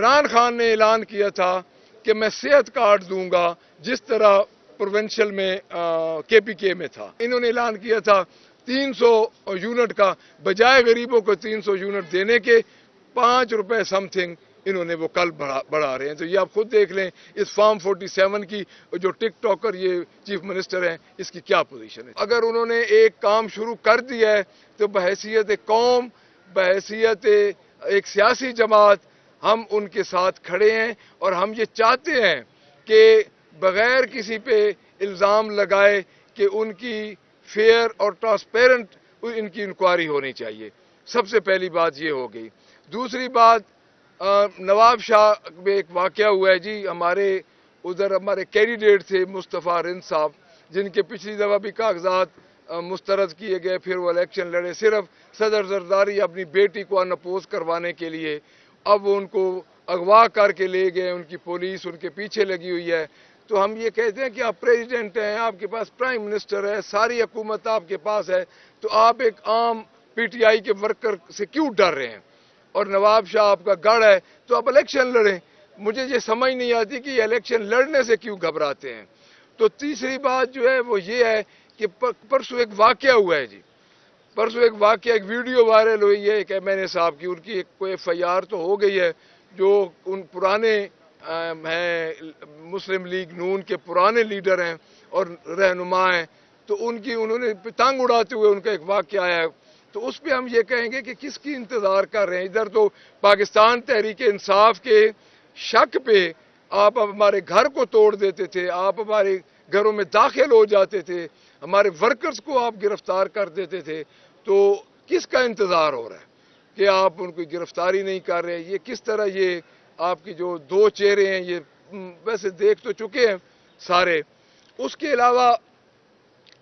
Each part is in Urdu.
عمران خان نے اعلان کیا تھا کہ میں صحت کارڈ دوں گا جس طرح پروونشل میں KPK میں تھا. انہوں نے اعلان کیا تھا 300 یونٹ کا، بجائے غریبوں کو 300 یونٹ دینے کے 5 روپے سم تھنگ انہوں نے وہ کل بڑھا رہے ہیں. تو یہ آپ خود دیکھ لیں اس فارم 47 کی جو ٹک ٹاکر یہ چیف منسٹر ہیں اس کی کیا پوزیشن ہے. اگر انہوں نے ایک کام شروع کر دیا ہے تو بحیثیت قوم، بحیثیت ایک سیاسی جماعت ہم ان کے ساتھ کھڑے ہیں، اور ہم یہ چاہتے ہیں کہ بغیر کسی پہ الزام لگائے کہ ان کی فیئر اور ٹرانسپیرنٹ ان کی انکوائری ہونی چاہیے. سب سے پہلی بات یہ ہو گئی. دوسری بات، نواب شاہ میں ایک واقعہ ہوا ہے جی. ہمارے کینڈیڈیٹ تھے مصطفیٰ رند صاحب، جن کے پچھلی دفعہ بھی کاغذات مسترد کیے گئے، پھر وہ الیکشن لڑے صرف صدر زرداری اپنی بیٹی کو انپوز کروانے کے لیے. اب وہ ان کو اغوا کر کے لے گئے، ان کی پولیس ان کے پیچھے لگی ہوئی ہے. تو ہم یہ کہتے ہیں کہ آپ پریزیڈنٹ ہیں، آپ کے پاس پرائم منسٹر ہے، ساری حکومت آپ کے پاس ہے، تو آپ ایک عام PTI کے ورکر سے کیوں ڈر رہے ہیں؟ اور نواب شاہ آپ کا گڑھ ہے تو آپ الیکشن لڑیں. مجھے یہ سمجھ نہیں آتی کہ یہ الیکشن لڑنے سے کیوں گھبراتے ہیں. تو تیسری بات جو ہے وہ یہ ہے کہ پرسوں ایک واقعہ ہوا ہے جی. پرسوں ایک واقعہ، ایک ویڈیو وائرل ہوئی ہے ایک MNA صاحب کی. ان کی ایک کوئی FIR تو ہو گئی ہے، جو ان پرانے ہیں مسلم لیگ نون کے پرانے لیڈر ہیں اور رہنما ہیں، تو انہوں نے پتنگ اڑاتے ہوئے ان کا ایک واقعہ آیا ہے. تو اس پہ ہم یہ کہیں گے کہ کس کی انتظار کر رہے ہیں؟ ادھر تو پاکستان تحریک انصاف کے شک پہ آپ ہمارے گھر کو توڑ دیتے تھے، آپ ہمارے گھروں میں داخل ہو جاتے تھے، ہمارے ورکرز کو آپ گرفتار کر دیتے تھے. تو کس کا انتظار ہو رہا ہے کہ آپ ان کی گرفتاری نہیں کر رہے؟ یہ کس طرح یہ آپ کی جو دو چہرے ہیں یہ ویسے دیکھ تو چکے ہیں سارے. اس کے علاوہ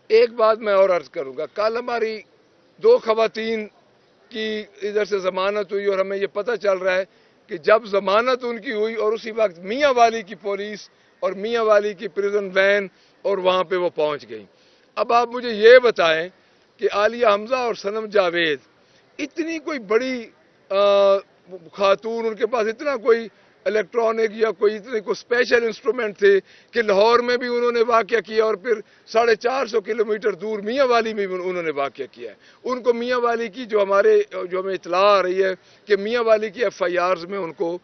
ایک بات میں اور عرض کروں گا. کل ہماری 2 خواتین کی ادھر سے ضمانت ہوئی، اور ہمیں یہ پتہ چل رہا ہے کہ جب ضمانت ان کی ہوئی اور اسی وقت میاں والی کی پولیس اور میاں والی کی پریزن وین اور وہاں پہ وہ پہنچ گئی. اب آپ مجھے یہ بتائیں کہ عالیہ حمزہ اور صنم جاوید اتنی کوئی بڑی خاتون، ان کے پاس اتنا کوئی الیکٹرانک یا کوئی اتنے کوئی اسپیشل انسٹرومنٹ تھے کہ لاہور میں بھی انہوں نے واقعہ کیا اور پھر 450 کلومیٹر دور میاں والی میں بھی انہوں نے واقعہ کیا ہے. ان کو میاں والی کی جو ہمیں اطلاع آ رہی ہے کہ میاں والی کی FIRs میں ان کو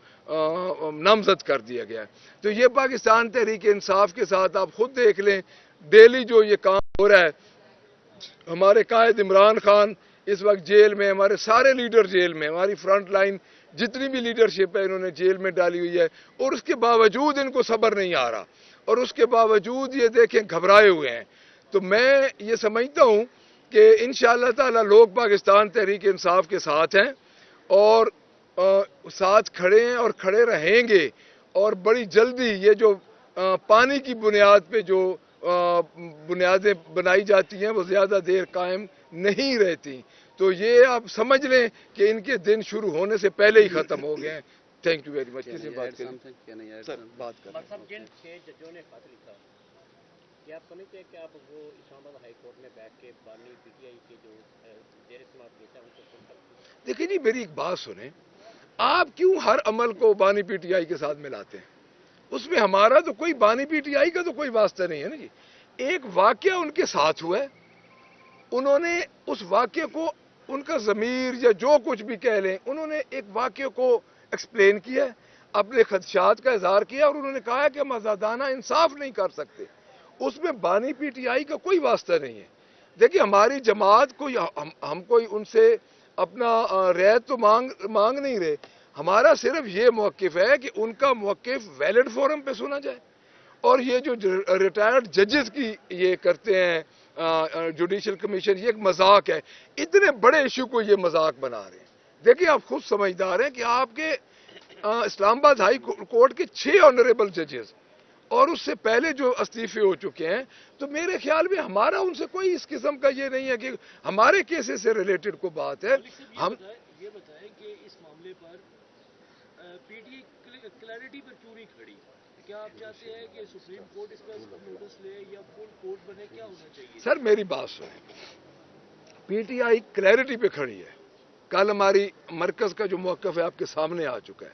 نامزد کر دیا گیا ہے. تو یہ پاکستان تحریک انصاف کے ساتھ آپ خود دیکھ لیں ڈیلی جو یہ کام ہو رہا ہے. ہمارے قائد عمران خان اس وقت جیل میں، ہمارے سارے لیڈر جیل میں، ہماری فرنٹ لائن جتنی بھی لیڈرشپ ہے انہوں نے جیل میں ڈالی ہوئی ہے، اور اس کے باوجود ان کو صبر نہیں آ رہا، اور اس کے باوجود یہ دیکھیں گھبرائے ہوئے ہیں. تو میں یہ سمجھتا ہوں کہ انشاءاللہ تعالی لوگ پاکستان تحریک انصاف کے ساتھ ہیں اور ساتھ کھڑے ہیں اور کھڑے رہیں گے. اور بڑی جلدی یہ جو پانی کی بنیاد پہ جو بنیادیں بنائی جاتی ہیں وہ زیادہ دیر قائم نہیں رہتی. تو یہ آپ سمجھ لیں کہ ان کے دن شروع ہونے سے پہلے ہی ختم ہو گئے ہیں. Thank you very much. کسی بات کریں سر، بات کریں. صاحب جن 6 ججوں نے خط لکھا، کیا آپ سمجھتے ہیں کہ آپ وہ اسلام آباد ہائی کورٹ میں بیٹھ کے بانی PTI کے جو زیر سماعت کیس ہے ان کو سن سکتے ہیں؟ دیکھیں جی، میری ایک بات سنیں. آپ کیوں ہر عمل کو بانی PTI کے ساتھ ملاتے ہیں؟ اس میں ہمارا تو کوئی بانی PTI کا تو کوئی واسطہ نہیں ہے نا جی. ایک واقعہ ان کے ساتھ ہوا ہے، انہوں نے اس واقعے کو، ان کا ضمیر یا جو کچھ بھی کہہ لیں، انہوں نے ایک واقعے کو ایکسپلین کیا، اپنے خدشات کا اظہار کیا، اور انہوں نے کہا کہ ہم آزادانہ انصاف نہیں کر سکتے. اس میں بانی PTI کا کوئی واسطہ نہیں ہے. دیکھیں ہماری جماعت کو ہم کوئی ان سے اپنا رعایت تو مانگ نہیں رہے. ہمارا صرف یہ موقف ہے کہ ان کا موقف ویلڈ فورم پہ سنا جائے. اور یہ جو ریٹائرڈ ججز کی یہ کرتے ہیں جوڈیشل کمیشن، یہ ایک مذاق ہے. اتنے بڑے ایشو کو یہ مذاق بنا رہے ہیں. دیکھیں آپ خود سمجھدار ہیں کہ آپ کے اسلام آباد ہائی کورٹ کے 6 آنریبل ججز اور اس سے پہلے جو استعفے ہو چکے ہیں، تو میرے خیال میں ہمارا ان سے کوئی اس قسم کا یہ نہیں ہے کہ ہمارے کیسز سے ریلیٹڈ کو بات ہے. ہم یہ بتائیں کہ اس معاملے پر PTI کلیئرٹی پر کیوں نہیں کھڑی؟ کیا آپ چاہتے ہیں کہ سپریم کورٹ اس پر نوٹس لے یا فل کورٹ بنے؟ کیا ہونا چاہیے؟ سر میری بات سنیں، PTI کلیئرٹی پہ کھڑی ہے. کل ہماری مرکز کا جو موقف ہے آپ کے سامنے آ چکا ہے.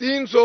300